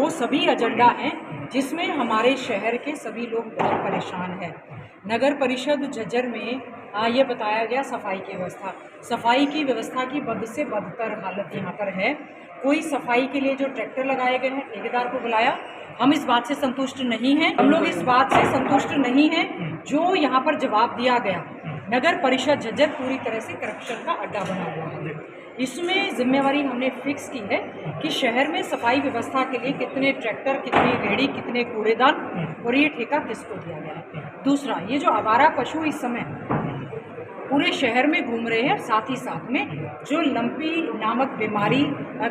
वो सभी एजेंडा हैं जिसमें हमारे शहर के सभी लोग बहुत परेशान हैं। नगर परिषद झज्जर में ये बताया गया सफाई की व्यवस्था की बद से बदतर हालत यहाँ पर है। कोई सफाई के लिए जो ट्रैक्टर लगाए गए हैं, ठेकेदार को बुलाया, हम इस बात से संतुष्ट नहीं हैं। हम लोग इस बात से संतुष्ट नहीं हैं जो यहाँ पर जवाब दिया गया। नगर परिषद झज्जर पूरी तरह से करप्शन का अड्डा बना हुआ है। इसमें जिम्मेवारी हमने फिक्स की है कि शहर में सफाई व्यवस्था के लिए कितने ट्रैक्टर, कितनी रेहड़ी, कितने कूड़ेदान और ये ठेका किसको दिया गया है। दूसरा, ये जो आवारा पशु इस समय पूरे शहर में घूम रहे हैं, साथ ही साथ में जो लंपी नामक बीमारी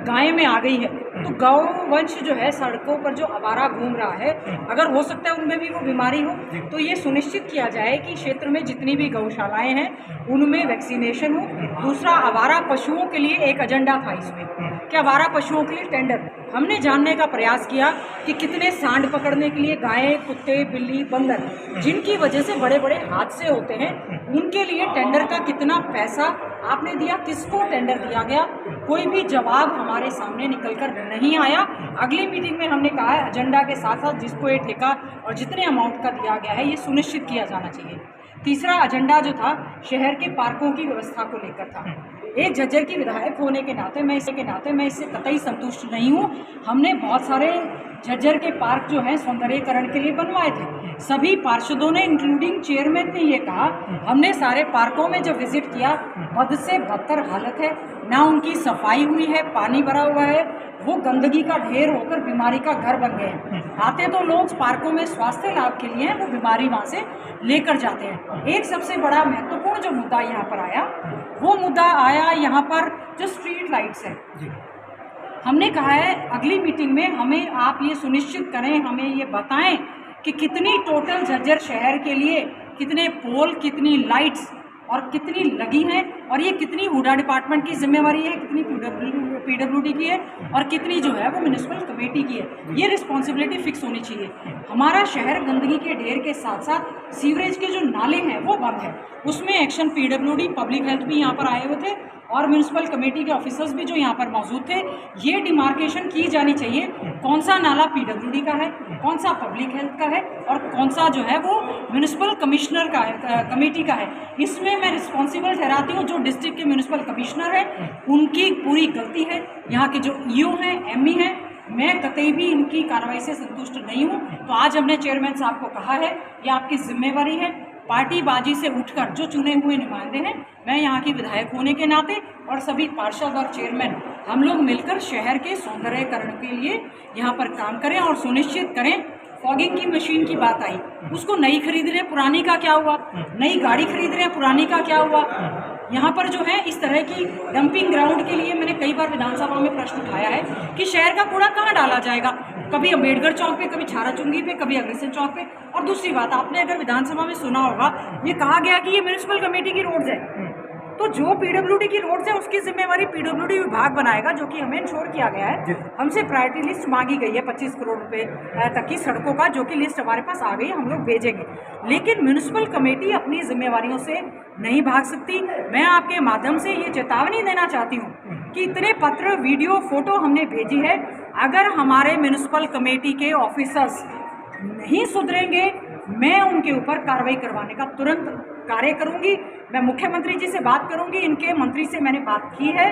गाय में आ गई है, तो गौवंश जो है सड़कों पर जो आवारा घूम रहा है, अगर हो सकता है उनमें भी वो बीमारी हो, तो ये सुनिश्चित किया जाए कि क्षेत्र में जितनी भी गौशालाएं हैं उनमें वैक्सीनेशन हो। दूसरा, आवारा पशुओं के लिए एक एजेंडा था इसमें कि आवारा पशुओं के लिए टेंडर। हमने जानने का प्रयास किया कि कितने सांड पकड़ने के लिए गाय, कुत्ते, बिल्ली, बंदर, जिनकी वजह से बड़े बड़े हादसे होते हैं, उनके लिए टेंडर का कितना पैसा आपने दिया, किसको टेंडर दिया गया, कोई भी जवाब हमारे सामने निकलकर नहीं आया। अगली मीटिंग में हमने कहा है एजेंडा के साथ साथ जिसको ये ठेका और जितने अमाउंट का दिया गया है ये सुनिश्चित किया जाना चाहिए। तीसरा एजेंडा जो था शहर के पार्कों की व्यवस्था को लेकर था। एक झज्जर की विधायक होने के नाते मैं इससे कतई संतुष्ट नहीं हूँ। हमने बहुत सारे झज्जर के पार्क जो हैं सौंदर्यीकरण के लिए बनवाए थे। सभी पार्षदों ने इंक्लूडिंग चेयरमैन ने ये कहा, हमने सारे पार्कों में जब विजिट किया, बद से बदतर हालत है, ना उनकी सफाई हुई है, पानी भरा हुआ है, वो गंदगी का ढेर होकर बीमारी का घर बन गए हैं। आते तो लोग पार्कों में स्वास्थ्य लाभ के लिए हैं, वो बीमारी वहाँ से लेकर जाते हैं। एक सबसे बड़ा महत्वपूर्ण जो मुद्दा यहाँ पर आया, वो मुद्दा आया यहाँ पर जो स्ट्रीट लाइट्स है। हमने कहा है अगली मीटिंग में हमें आप ये सुनिश्चित करें, हमें ये बताएं कि कितनी टोटल झज्जर शहर के लिए कितने पोल, कितनी लाइट्स और कितनी लगी हैं, और ये कितनी हुडा डिपार्टमेंट की जिम्मेवारी है, कितनी पीडब्ल्यूडी की है और कितनी जो है वो म्यूनिसिपल कमेटी की है। ये रिस्पॉन्सिबिलिटी फिक्स होनी चाहिए। हमारा शहर गंदगी के ढेर के साथ साथ सीवरेज के जो नाले हैं वो बंद है, उसमें एक्शन पीडब्ल्यूडी, पब्लिक हेल्थ भी यहाँ पर आए हुए थे और म्यूनिसिपल कमेटी के ऑफिसर्स भी जो यहाँ पर मौजूद थे। ये डिमार्केशन की जानी चाहिए, कौन सा नाला पीडब्ल्यूडी का है, कौन सा पब्लिक हेल्थ का है और कौन सा जो है वो म्यूनिसिपल कमिश्नर का है, कमेटी का है। इसमें मैं रिस्पॉन्सिबल ठहराती हूँ जो डिस्ट्रिक्ट के म्यूनिसिपल कमिश्नर हैं, उनकी पूरी गलती है। यहाँ के जो ईओ हैं, एमई हैं, मैं कतई भी इनकी कार्रवाई से संतुष्ट नहीं हूँ। तो आज हमने चेयरमैन साहब को कहा है ये आपकी जिम्मेवारी है, पार्टीबाजी से उठकर जो चुने हुए नुमाइंदे हैं, मैं यहाँ की विधायक होने के नाते और सभी पार्षद और चेयरमैन, हम लोग मिलकर शहर के सौंदर्यीकरण के लिए यहाँ पर काम करें और सुनिश्चित करें। फॉगिंग की मशीन की बात आई, उसको नई खरीद रहे हैं, पुरानी का क्या हुआ, नई गाड़ी खरीद रहे हैं, पुरानी का क्या हुआ। यहाँ पर जो है इस तरह की डंपिंग ग्राउंड के लिए मैंने कई बार विधानसभा में प्रश्न उठाया है कि शहर का कूड़ा कहाँ डाला जाएगा, कभी अम्बेडकर चौक पे, कभी छाराचुंगी पे, कभी अग्रसेन चौक पे। और दूसरी बात, आपने अगर विधानसभा में सुना होगा, ये कहा गया कि ये म्यूनिसिपल कमेटी की रोड्स है, तो जो पीडब्ल्यूडी की रोड्स है उसकी जिम्मेवारी पीडब्ल्यूडी विभाग बनाएगा, जो कि हमें इंश्योर किया गया है। हमसे प्रायोरिटी लिस्ट मांगी गई है 25 करोड़ रुपए तक की सड़कों का, जो कि लिस्ट हमारे पास आ गई है, हम लोग भेजेंगे। लेकिन म्यूनिसिपल कमेटी अपनी जिम्मेवारियों से नहीं भाग सकती। मैं आपके माध्यम से ये चेतावनी देना चाहती हूँ कि इतने पत्र, वीडियो, फोटो हमने भेजी है, अगर हमारे म्यूनिसिपल कमेटी के ऑफिसर्स नहीं सुधरेंगे, मैं उनके ऊपर कार्रवाई करवाने का तुरंत कार्य करूंगी। मैं मुख्यमंत्री जी से बात करूंगी, इनके मंत्री से मैंने बात की है,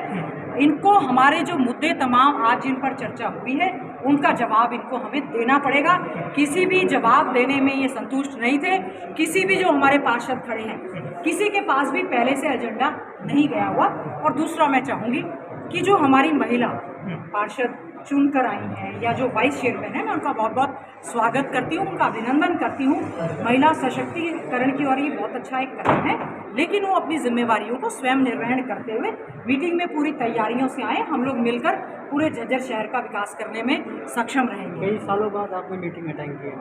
इनको हमारे जो मुद्दे तमाम आज जिन पर चर्चा हुई है उनका जवाब इनको हमें देना पड़ेगा। किसी भी जवाब देने में ये संतुष्ट नहीं थे। किसी भी जो हमारे पार्षद खड़े हैं, किसी के पास भी पहले से एजेंडा नहीं गया हुआ। और दूसरा, मैं चाहूँगी कि जो हमारी महिला पार्षद चुनकर आई हैं या जो वाइस चेयरमैन है, मैं उनका बहुत बहुत स्वागत करती हूँ, उनका अभिनंदन करती हूँ। महिला सशक्तिकरण की ओर ये बहुत अच्छा एक कदम है, लेकिन वो अपनी जिम्मेवारियों को स्वयं निर्वहन करते हुए मीटिंग में पूरी तैयारियों से आए। हम लोग मिलकर पूरे झज्जर शहर का विकास करने में सक्षम रहेंगे। कई सालों बाद आपने मीटिंग अटेंड की है,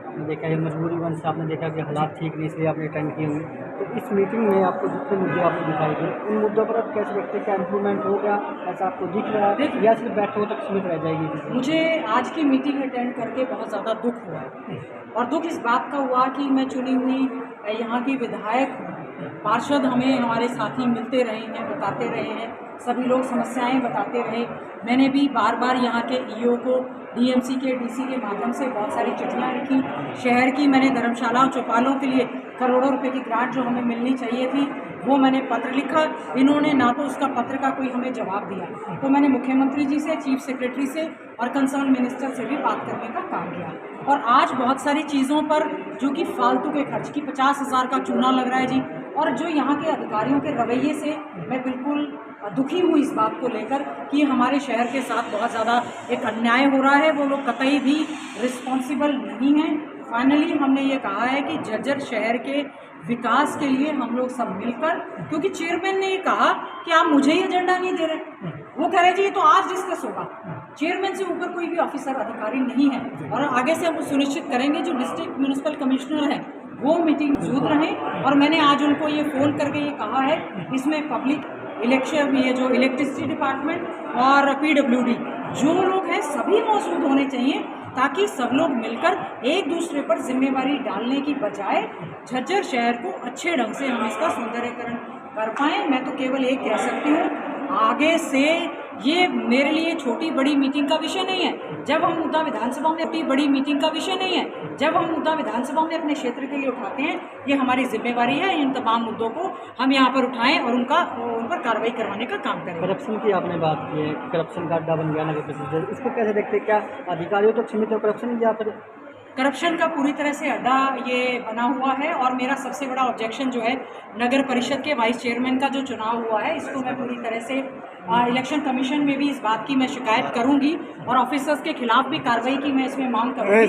आपने देखा है मजबूरी वन से, आपने देखा कि हालात ठीक नहीं, इसलिए आपने अटेंड की हुई। तो इस मीटिंग में आपको जितने मुद्दे आपने दिखाई दिए, उन मुद्दों पर आप कैसे देखते हैं, क्या इम्प्रूवमेंट हो गया, ऐसा आपको दिख रहा है या सिर्फ बैठकों तक सीमित रह जाएगी? मुझे आज की मीटिंग अटेंड करके बहुत ज़्यादा दुख हुआ, और दुख इस बात का हुआ कि मैं चुनी हुई यहाँ की विधायक हूँ। पार्षद हमें, हमारे साथी मिलते रहे हैं, बताते रहे हैं सभी लोग समस्याएं बताते रहे। मैंने भी बार बार यहाँ के ईओ को, डीएमसी के, डीसी के माध्यम से बहुत सारी चिट्ठियाँ लिखी। शहर की मैंने धर्मशालाओं, चौपालों के लिए करोड़ों रुपए की ग्रांट जो हमें मिलनी चाहिए थी वो मैंने पत्र लिखा। इन्होंने ना तो उसका पत्र का कोई हमें जवाब दिया। तो मैंने मुख्यमंत्री जी से, चीफ सेक्रेटरी से और कंसर्न मिनिस्टर से भी बात करने का काम किया। और आज बहुत सारी चीज़ों पर जो कि फालतू के खर्च की 50,000 का चूना लग रहा है जी, और जो यहाँ के अधिकारियों के रवैये से मैं बिल्कुल दुखी हूँ इस बात को लेकर कि हमारे शहर के साथ बहुत ज़्यादा एक अन्याय हो रहा है। वो लोग कतई भी रिस्पॉन्सिबल नहीं हैं। फाइनली हमने ये कहा है कि झज्जर शहर के विकास के लिए हम लोग सब मिलकर, क्योंकि चेयरमैन ने ये कहा कि आप मुझे ही एजेंडा नहीं दे रहे, वो कह रहे जी ये तो आज डिस्कस होगा। चेयरमैन से ऊपर कोई भी ऑफिसर, अधिकारी नहीं है। और आगे से हम सुनिश्चित करेंगे जो डिस्ट्रिक्ट म्यूनिसिपल कमिश्नर हैं वो मीटिंग मौजूद रहें। और मैंने आज उनको ये फ़ोन करके ये कहा है, इसमें पब्लिक इलेक्शन, ये जो इलेक्ट्रिसिटी डिपार्टमेंट और पीडब्ल्यूडी जो लोग हैं सभी मौजूद होने चाहिए, ताकि सब लोग मिलकर एक दूसरे पर जिम्मेवारी डालने की बजाय झज्जर शहर को अच्छे ढंग से हम इसका सौंदर्यीकरण कर पाएँ। मैं तो केवल एक कह सकती हूँ, आगे से ये मेरे लिए छोटी बड़ी मीटिंग का विषय नहीं है। जब हम मुद्दा विधानसभा में, अपनी बड़ी मीटिंग का विषय नहीं है, जब हम मुद्दा विधानसभा में अपने क्षेत्र के लिए उठाते हैं, ये हमारी जिम्मेवारी है। इन तमाम मुद्दों को हम यहाँ पर उठाएं और उन पर कार्रवाई करवाने का काम करें। करप्शन की आपने बात की है कि करप्शन का अड्डा बन गया नगर परिषद, इसको कैसे देखते हैं? क्या अधिकारियों तक सीमित है करप्शन, या फिर करप्शन का पूरी तरह से अड्डा ये बना हुआ है? और मेरा सबसे बड़ा ऑब्जेक्शन जो है नगर परिषद के वाइस चेयरमैन का जो चुनाव हुआ है, इसको मैं पूरी तरह से इलेक्शन कमीशन में भी इस बात की मैं शिकायत करूंगी और ऑफिसर्स के खिलाफ भी कार्रवाई की मैं इसमें मांग करूंगी।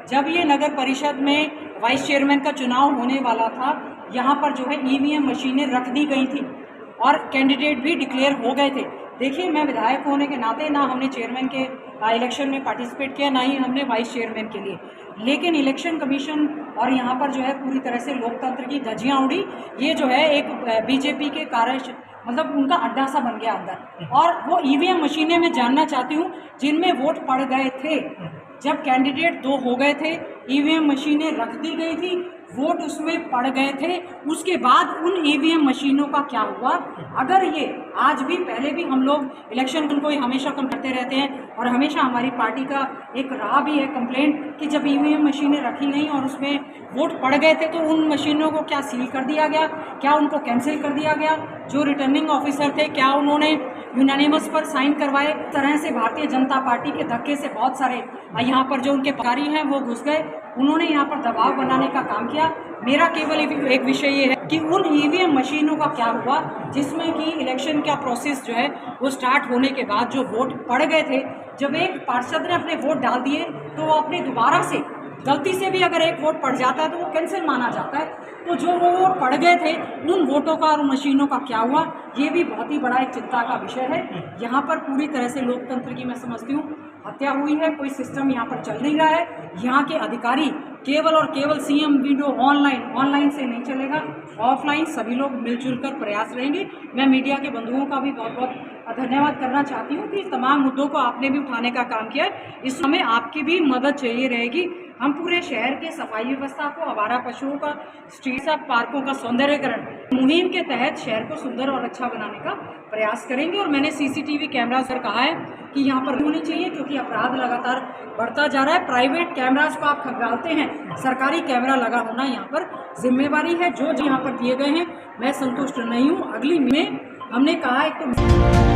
जब ये नगर परिषद में वाइस चेयरमैन का चुनाव होने वाला था, यहाँ पर जो है ईवीएम मशीनें रख दी गई थी और कैंडिडेट भी डिक्लेयर हो गए थे। देखिए, मैं विधायक होने के नाते ना हमने चेयरमैन के इलेक्शन में पार्टिसिपेट किया, ना ही हमने वाइस चेयरमैन के लिए, लेकिन इलेक्शन कमीशन और यहाँ पर जो है पूरी तरह से लोकतंत्र की धज्जियाँ उड़ी। ये जो है एक बीजेपी के कार्य, मतलब उनका अड्डा सा बन गया अंदर। और वो ईवीएम मशीनें मैं जानना चाहती हूँ जिनमें वोट पड़ गए थे, जब कैंडिडेट 2 हो गए थे, ईवीएम मशीनें रख दी गई थी, वोट उसमें पड़ गए थे, उसके बाद उन ईवीएम मशीनों का क्या हुआ? अगर ये आज भी, पहले भी हम लोग इलेक्शन को हमेशा कम करते रहते हैं और हमेशा हमारी पार्टी का एक रहा भी है कंप्लेंट कि जब ईवीएम मशीनें रखी गई और उसमें वोट पड़ गए थे तो उन मशीनों को क्या सील कर दिया गया, क्या उनको कैंसिल कर दिया गया? जो रिटर्निंग ऑफिसर थे, क्या उन्होंने यूनानिमस पर साइन करवाए? तरह से भारतीय जनता पार्टी के धक्के से बहुत सारे यहाँ पर जो उनके पदाधिकारी हैं वो घुस गए, उन्होंने यहाँ पर दबाव बनाने का काम किया। मेरा केवल एक विषय ये है कि उन ईवीएम मशीनों का क्या हुआ जिसमें कि इलेक्शन का प्रोसेस जो है वो स्टार्ट होने के बाद जो वोट पड़ गए थे, जब एक पार्षद ने अपने वोट डाल दिए तो वो अपने दोबारा से गलती से भी अगर एक वोट पड़ जाता है तो वो कैंसिल माना जाता है। तो जो वो वोट पड़ गए थे, उन वोटों का और मशीनों का क्या हुआ, ये भी बहुत ही बड़ा एक चिंता का विषय है। यहाँ पर पूरी तरह से लोकतंत्र की मैं समझती हूँ हत्या हुई है, कोई सिस्टम यहाँ पर चल नहीं रहा है। यहाँ के अधिकारी केवल और केवल सीएम वीडियो ऑनलाइन से नहीं चलेगा, ऑफलाइन सभी लोग मिलजुल कर प्रयास रहेंगे। मैं मीडिया के बंधुओं का भी बहुत बहुत धन्यवाद करना चाहती हूँ कि तमाम मुद्दों को आपने भी उठाने का काम किया है। इस समय आपकी भी मदद चाहिए रहेगी। हम पूरे शहर के सफाई व्यवस्था को, आवारा पशुओं का, स्ट्रीट पार्कों का सौंदर्यीकरण मुहिम के तहत शहर को सुंदर और अच्छा बनाने का प्रयास करेंगे। और मैंने सीसीटीवी कैमरा पर कहा है कि यहाँ पर होनी चाहिए, क्योंकि अपराध लगातार बढ़ता जा रहा है। प्राइवेट कैमराज को आप खंगालते हैं, सरकारी कैमरा लगा होना यहाँ पर जिम्मेवारी है। जो यहाँ पर दिए गए हैं मैं संतुष्ट नहीं हूँ। अगली में हमने कहा एक तो